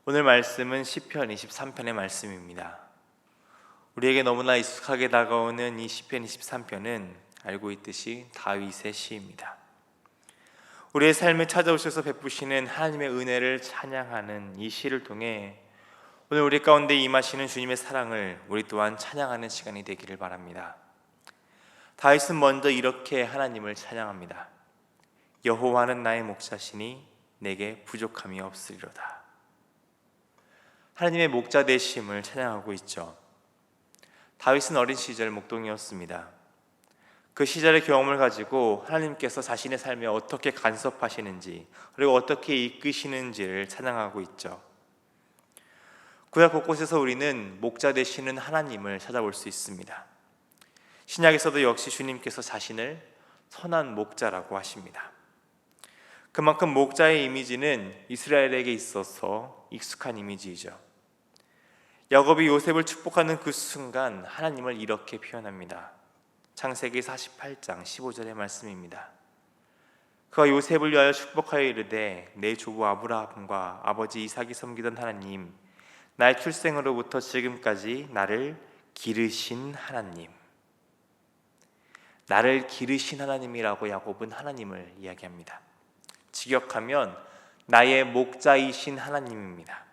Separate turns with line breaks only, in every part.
오늘 말씀은 시편 23편의 말씀입니다. 우리에게 너무나 익숙하게 다가오는 이 시편 23편은 알고 있듯이 다윗의 시입니다. 우리의 삶에 찾아오셔서 베푸시는 하나님의 은혜를 찬양하는 이 시를 통해 오늘 우리 가운데 임하시는 주님의 사랑을 우리 또한 찬양하는 시간이 되기를 바랍니다. 다윗은 먼저 이렇게 하나님을 찬양합니다. 여호와는 나의 목자시니 내게 부족함이 없으리로다. 하나님의 목자 되심을 찬양하고 있죠. 다윗은 어린 시절 목동이었습니다. 그 시절의 경험을 가지고 하나님께서 자신의 삶에 어떻게 간섭하시는지 그리고 어떻게 이끄시는지를 찬양하고 있죠. 구약 곳곳에서 우리는 목자 되시는 하나님을 찾아볼 수 있습니다. 신약에서도 역시 주님께서 자신을 선한 목자라고 하십니다. 그만큼 목자의 이미지는 이스라엘에게 있어서 익숙한 이미지이죠. 야곱이 요셉을 축복하는 그 순간 하나님을 이렇게 표현합니다. 창세기 48장 15절의 말씀입니다. 그가 요셉을 위하여 축복하여 이르되 내 조부 아브라함과 아버지 이삭이 섬기던 하나님, 나의 출생으로부터 지금까지 나를 기르신 하나님. 나를 기르신 하나님이라고 야곱은 하나님을 이야기합니다. 직역하면 나의 목자이신 하나님입니다.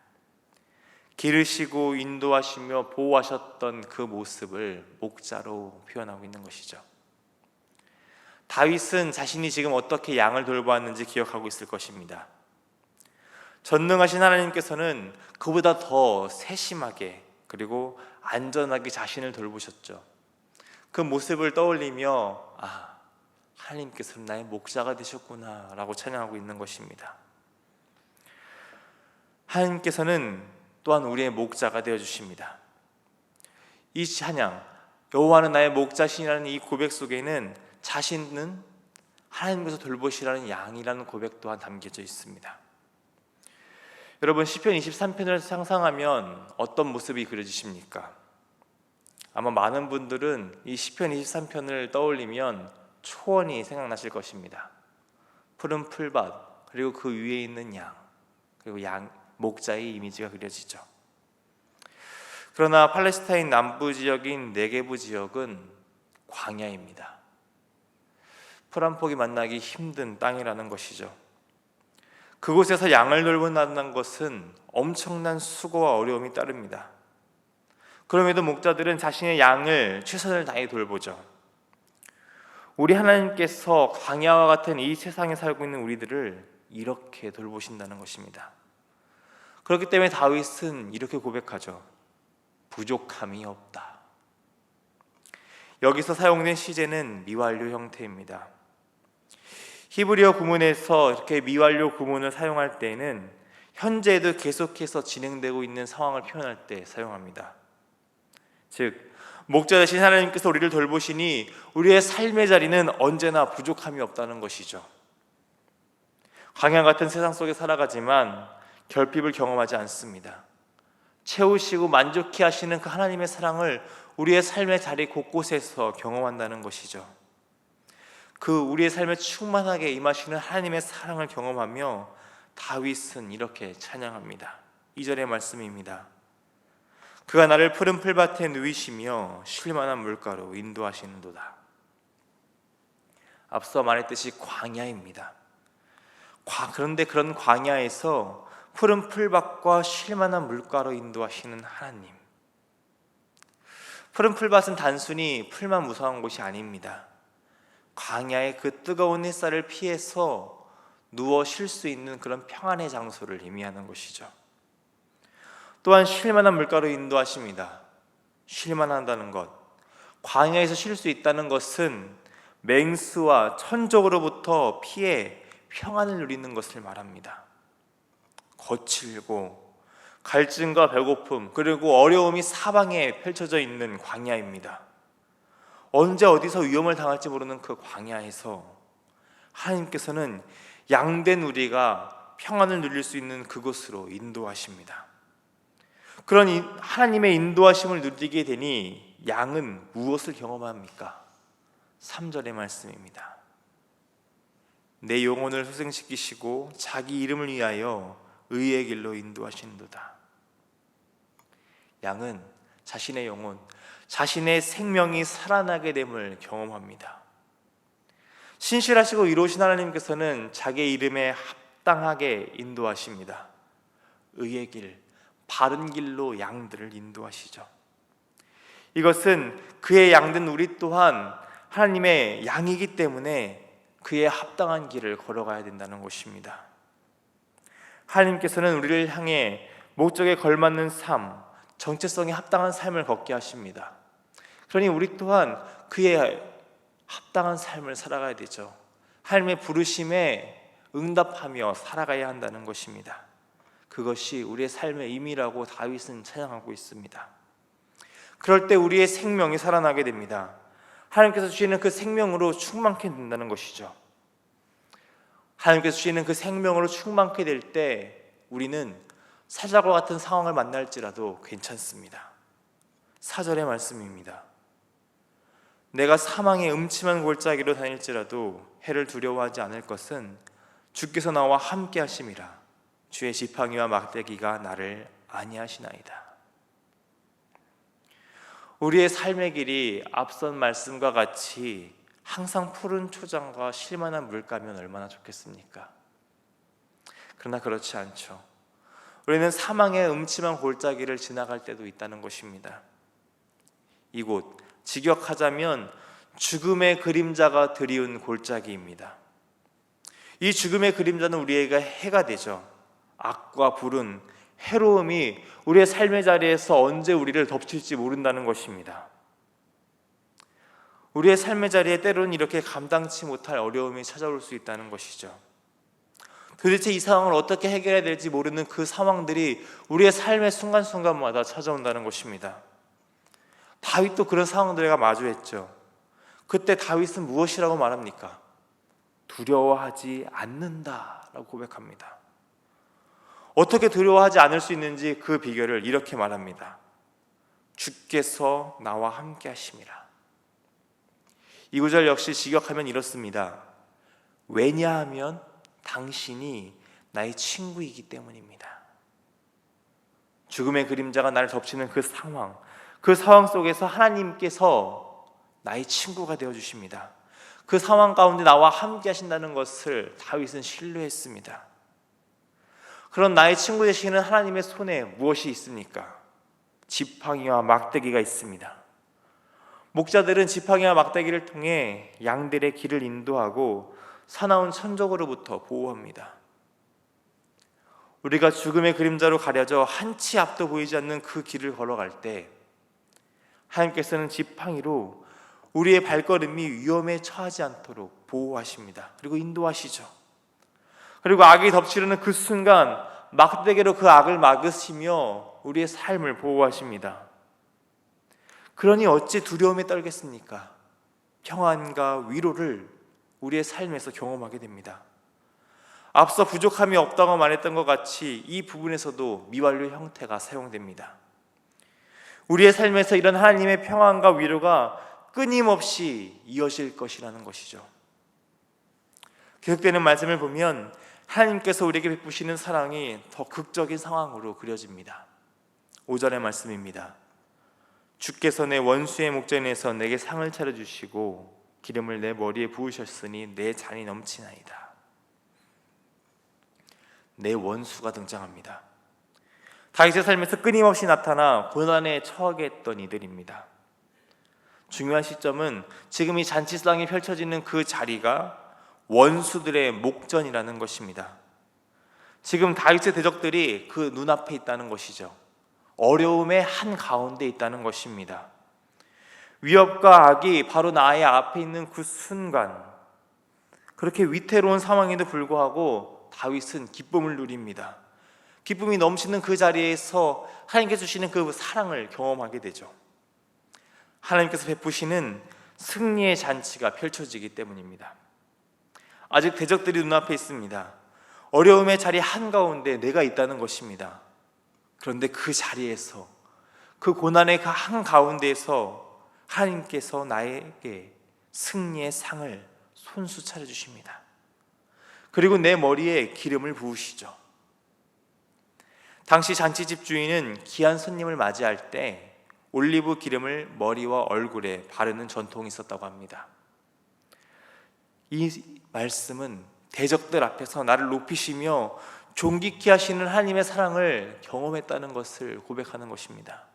기르시고 인도하시며 보호하셨던 그 모습을 목자로 표현하고 있는 것이죠. 다윗은 자신이 지금 어떻게 양을 돌보았는지 기억하고 있을 것입니다. 전능하신 하나님께서는 그보다 더 세심하게 그리고 안전하게 자신을 돌보셨죠. 그 모습을 떠올리며 하나님께서는 나의 목자가 되셨구나 라고 찬양하고 있는 것입니다. 하나님께서는 또한 우리의 목자가 되어주십니다. 이 찬양, 여호와는 나의 목자시라는 이 고백 속에는 자신은 하나님께서 돌보시라는 양이라는 고백 또한 담겨져 있습니다. 여러분, 시편 23편을 상상하면 어떤 모습이 그려지십니까? 아마 많은 분들은 이 시편 23편을 떠올리면 초원이 생각나실 것입니다. 푸른 풀밭, 그리고 그 위에 있는 양, 그리고 목자의 이미지가 그려지죠. 그러나 팔레스타인 남부 지역인 네게부 지역은 광야입니다. 풀 한 폭이 만나기 힘든 땅이라는 것이죠. 그곳에서 양을 돌본다는 것은 엄청난 수고와 어려움이 따릅니다. 그럼에도 목자들은 자신의 양을 최선을 다해 돌보죠. 우리 하나님께서 광야와 같은 이 세상에 살고 있는 우리들을 이렇게 돌보신다는 것입니다. 그렇기 때문에 다윗은 이렇게 고백하죠. 부족함이 없다. 여기서 사용된 시제는 미완료 형태입니다. 히브리어 구문에서 이렇게 미완료 구문을 사용할 때에는 현재에도 계속해서 진행되고 있는 상황을 표현할 때 사용합니다. 즉, 목자 되신 하나님께서 우리를 돌보시니 우리의 삶의 자리는 언제나 부족함이 없다는 것이죠. 광야 같은 세상 속에 살아가지만 결핍을 경험하지 않습니다. 채우시고 만족케 하시는 그 하나님의 사랑을 우리의 삶의 자리 곳곳에서 경험한다는 것이죠. 그 우리의 삶에 충만하게 임하시는 하나님의 사랑을 경험하며 다윗은 이렇게 찬양합니다. 2절의 말씀입니다. 그가 나를 푸른 풀밭에 누이시며 쉴만한 물가로 인도하시는도다. 앞서 말했듯이 광야입니다. 그런데 그런 광야에서 푸른 풀밭과 쉴만한 물가로 인도하시는 하나님. 푸른 풀밭은 단순히 풀만 무성한 곳이 아닙니다. 광야의 그 뜨거운 햇살을 피해서 누워 쉴 수 있는 그런 평안의 장소를 의미하는 것이죠. 또한 쉴만한 물가로 인도하십니다. 쉴만하다는 것, 광야에서 쉴 수 있다는 것은 맹수와 천적으로부터 피해 평안을 누리는 것을 말합니다. 거칠고 갈증과 배고픔 그리고 어려움이 사방에 펼쳐져 있는 광야입니다. 언제 어디서 위험을 당할지 모르는 그 광야에서 하나님께서는 양된 우리가 평안을 누릴 수 있는 그곳으로 인도하십니다. 그런 하나님의 인도하심을 누리게 되니 양은 무엇을 경험합니까? 3절의 말씀입니다. 내 영혼을 소생시키시고 자기 이름을 위하여 의의 길로 인도하시는도다. 양은 자신의 영혼, 자신의 생명이 살아나게 됨을 경험합니다. 신실하시고 이로우신 하나님께서는 자기의 이름에 합당하게 인도하십니다. 의의 길, 바른 길로 양들을 인도하시죠. 이것은 그의 양된 우리 또한 하나님의 양이기 때문에 그의 합당한 길을 걸어가야 된다는 것입니다. 하나님께서는 우리를 향해 목적에 걸맞는 삶, 정체성에 합당한 삶을 걷게 하십니다. 그러니 우리 또한 그의 합당한 삶을 살아가야 되죠. 하나님의 부르심에 응답하며 살아가야 한다는 것입니다. 그것이 우리의 삶의 의미라고 다윗은 찬양하고 있습니다. 그럴 때 우리의 생명이 살아나게 됩니다. 하나님께서 주시는 그 생명으로 충만케 된다는 것이죠. 하나님께서 주시는 그 생명으로 충만케 될 때 우리는 사자와 같은 상황을 만날지라도 괜찮습니다. 4절의 말씀입니다. 내가 사망의 음침한 골짜기로 다닐지라도 해를 두려워하지 않을 것은 주께서 나와 함께 하심이라. 주의 지팡이와 막대기가 나를 안위하시나이다. 우리의 삶의 길이 앞선 말씀과 같이 항상 푸른 초장과 쉴만한 물가면 얼마나 좋겠습니까? 그러나 그렇지 않죠. 우리는 사망의 음침한 골짜기를 지나갈 때도 있다는 것입니다. 이곳 직역하자면 죽음의 그림자가 드리운 골짜기입니다. 이 죽음의 그림자는 우리에게 해가 되죠. 악과 불은, 해로움이 우리의 삶의 자리에서 언제 우리를 덮칠지 모른다는 것입니다. 우리의 삶의 자리에 때로는 이렇게 감당치 못할 어려움이 찾아올 수 있다는 것이죠. 도대체 이 상황을 어떻게 해결해야 될지 모르는 그 상황들이 우리의 삶의 순간순간마다 찾아온다는 것입니다. 다윗도 그런 상황들과 마주했죠. 그때 다윗은 무엇이라고 말합니까? 두려워하지 않는다라고 고백합니다. 어떻게 두려워하지 않을 수 있는지 그 비결을 이렇게 말합니다. 주께서 나와 함께 하심이라. 이 구절 역시 직역하면 이렇습니다. 왜냐하면 당신이 나의 친구이기 때문입니다. 죽음의 그림자가 나를 덮치는 그 상황 속에서 하나님께서 나의 친구가 되어주십니다. 그 상황 가운데 나와 함께 하신다는 것을 다윗은 신뢰했습니다. 그런 나의 친구 되시는 하나님의 손에 무엇이 있습니까? 지팡이와 막대기가 있습니다. 목자들은 지팡이와 막대기를 통해 양들의 길을 인도하고 사나운 천적으로부터 보호합니다. 우리가 죽음의 그림자로 가려져 한치 앞도 보이지 않는 그 길을 걸어갈 때 하나님께서는 지팡이로 우리의 발걸음이 위험에 처하지 않도록 보호하십니다. 그리고 인도하시죠. 그리고 악이 덮치려는 그 순간 막대기로 그 악을 막으시며 우리의 삶을 보호하십니다. 그러니 어찌 두려움에 떨겠습니까? 평안과 위로를 우리의 삶에서 경험하게 됩니다. 앞서 부족함이 없다고 말했던 것 같이 이 부분에서도 미완료 형태가 사용됩니다. 우리의 삶에서 이런 하나님의 평안과 위로가 끊임없이 이어질 것이라는 것이죠. 계속되는 말씀을 보면 하나님께서 우리에게 베푸시는 사랑이 더 극적인 상황으로 그려집니다. 5절의 말씀입니다. 주께서 내 원수의 목전에서 내게 상을 차려주시고 기름을 내 머리에 부으셨으니 내 잔이 넘치나이다. 내 원수가 등장합니다. 다윗의 삶에서 끊임없이 나타나 고난에 처하게 했던 이들입니다. 중요한 시점은 지금 이 잔치상이 펼쳐지는 그 자리가 원수들의 목전이라는 것입니다. 지금 다윗의 대적들이 그 눈앞에 있다는 것이죠. 어려움의 한가운데 있다는 것입니다. 위협과 악이 바로 나의 앞에 있는 그 순간, 그렇게 위태로운 상황에도 불구하고 다윗은 기쁨을 누립니다. 기쁨이 넘치는 그 자리에서 하나님께서 주시는 그 사랑을 경험하게 되죠. 하나님께서 베푸시는 승리의 잔치가 펼쳐지기 때문입니다. 아직 대적들이 눈앞에 있습니다. 어려움의 자리 한가운데 내가 있다는 것입니다. 그런데 그 자리에서, 그 고난의 그 한가운데에서 하나님께서 나에게 승리의 상을 손수 차려주십니다. 그리고 내 머리에 기름을 부으시죠. 당시 잔치집 주인은 귀한 손님을 맞이할 때 올리브 기름을 머리와 얼굴에 바르는 전통이 있었다고 합니다. 이 말씀은 대적들 앞에서 나를 높이시며 존귀케 하시는 하나님의 사랑을 경험했다는 것을 고백하는 것입니다.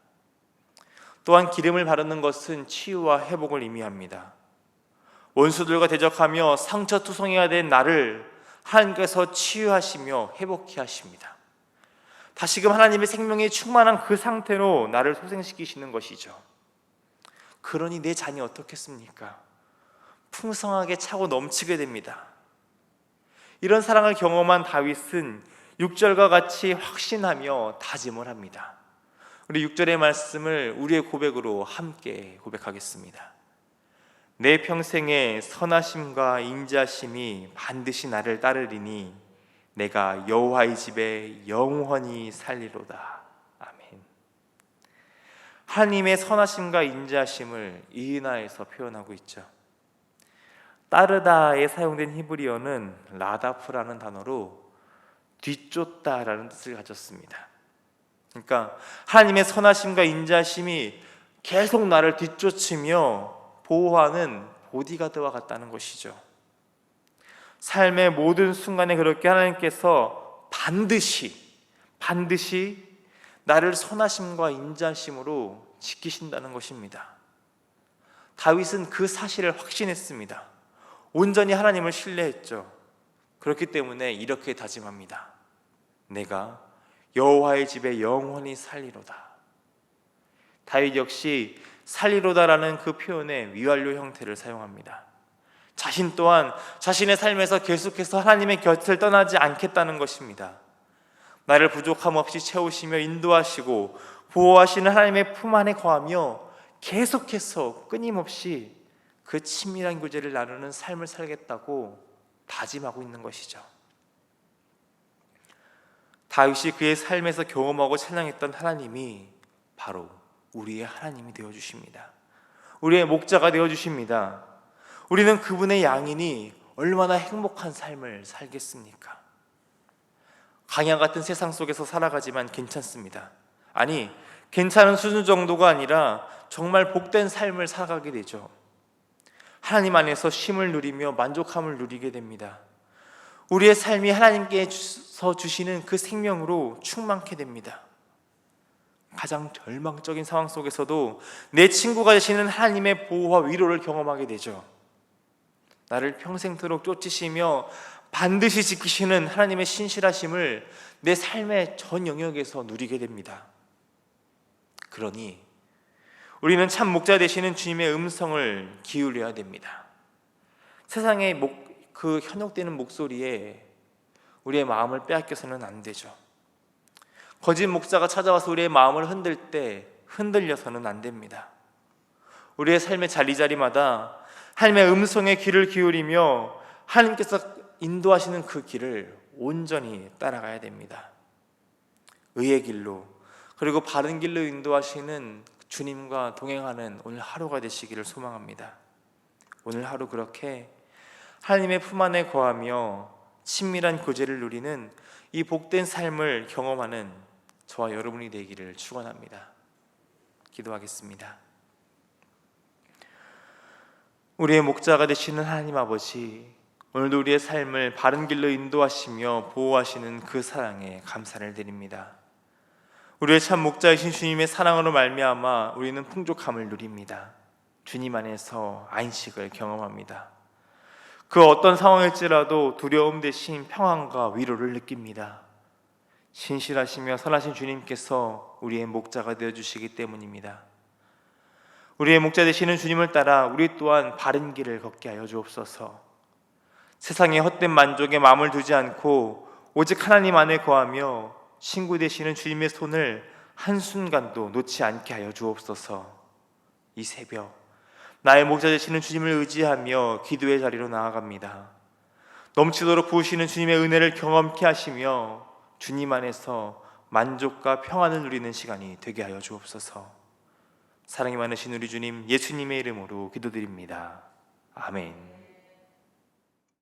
또한 기름을 바르는 것은 치유와 회복을 의미합니다. 원수들과 대적하며 상처투성이가 된 나를 하나님께서 치유하시며 회복케 하십니다. 다시금 하나님의 생명이 충만한 그 상태로 나를 소생시키시는 것이죠. 그러니 내 잔이 어떻겠습니까? 풍성하게 차고 넘치게 됩니다. 이런 사랑을 경험한 다윗은 6절과 같이 확신하며 다짐을 합니다. 우리 6절의 말씀을 우리의 고백으로 함께 고백하겠습니다. 내 평생의 선하심과 인자심이 반드시 나를 따르리니 내가 여호와의 집에 영원히 살리로다. 아멘. 하나님의 선하심과 인자심을 이은하에서 표현하고 있죠. 따르다에 사용된 히브리어는 라다프라는 단어로 뒤쫓다라는 뜻을 가졌습니다. 그러니까 하나님의 선하심과 인자심이 계속 나를 뒤쫓으며 보호하는 보디가드와 같다는 것이죠. 삶의 모든 순간에 그렇게 하나님께서 반드시 나를 선하심과 인자심으로 지키신다는 것입니다. 다윗은 그 사실을 확신했습니다. 온전히 하나님을 신뢰했죠. 그렇기 때문에 이렇게 다짐합니다. 내가 여호와의 집에 영원히 살리로다. 다윗 역시 살리로다라는 그 표현의 위완료 형태를 사용합니다. 자신 또한 자신의 삶에서 계속해서 하나님의 곁을 떠나지 않겠다는 것입니다. 나를 부족함 없이 채우시며 인도하시고 보호하시는 하나님의 품 안에 거하며 계속해서 끊임없이 그 친밀한 교제를 나누는 삶을 살겠다고 다짐하고 있는 것이죠. 다윗이 그의 삶에서 경험하고 찬양했던 하나님이 바로 우리의 하나님이 되어주십니다. 우리의 목자가 되어주십니다. 우리는 그분의 양이니 얼마나 행복한 삶을 살겠습니까? 강야 같은 세상 속에서 살아가지만 괜찮습니다. 아니, 괜찮은 수준 정도가 아니라 정말 복된 삶을 살아가게 되죠. 하나님 안에서 쉼을 누리며 만족함을 누리게 됩니다. 우리의 삶이 하나님께서 주시는 그 생명으로 충만케 됩니다. 가장 절망적인 상황 속에서도 내 친구가 되시는 하나님의 보호와 위로를 경험하게 되죠. 나를 평생토록 쫓으시며 반드시 지키시는 하나님의 신실하심을 내 삶의 전 영역에서 누리게 됩니다. 그러니 우리는 참 목자 되시는 주님의 음성을 기울여야 됩니다. 세상의 그 현혹되는 목소리에 우리의 마음을 빼앗겨서는 안 되죠. 거짓 목자가 찾아와서 우리의 마음을 흔들 때 흔들려서는 안 됩니다. 우리의 삶의 자리자리마다 하나님의 음성에 귀를 기울이며 하나님께서 인도하시는 그 길을 온전히 따라가야 됩니다. 의의 길로, 그리고 바른 길로 인도하시는 주님과 동행하는 오늘 하루가 되시기를 소망합니다. 오늘 하루 그렇게 하나님의 품 안에 거하며 친밀한 교제를 누리는 이 복된 삶을 경험하는 저와 여러분이 되기를 축원합니다. 기도하겠습니다. 우리의 목자가 되시는 하나님 아버지, 오늘도 우리의 삶을 바른 길로 인도하시며 보호하시는 그 사랑에 감사를 드립니다. 우리의 참 목자이신 주님의 사랑으로 말미암아 우리는 풍족함을 누립니다. 주님 안에서 안식을 경험합니다. 그 어떤 상황일지라도 두려움 대신 평안과 위로를 느낍니다. 신실하시며 선하신 주님께서 우리의 목자가 되어주시기 때문입니다. 우리의 목자 되시는 주님을 따라 우리 또한 바른 길을 걷게 하여 주옵소서. 세상의 헛된 만족에 마음을 두지 않고 오직 하나님 안에 거하며 친구 되시는 주님의 손을 한순간도 놓지 않게 하여 주옵소서. 이 새벽 나의 목자 되시는 주님을 의지하며 기도의 자리로 나아갑니다. 넘치도록 부으시는 주님의 은혜를 경험케 하시며 주님 안에서 만족과 평안을 누리는 시간이 되게 하여 주옵소서. 사랑이 많으신 우리 주님 예수님의 이름으로 기도드립니다. 아멘.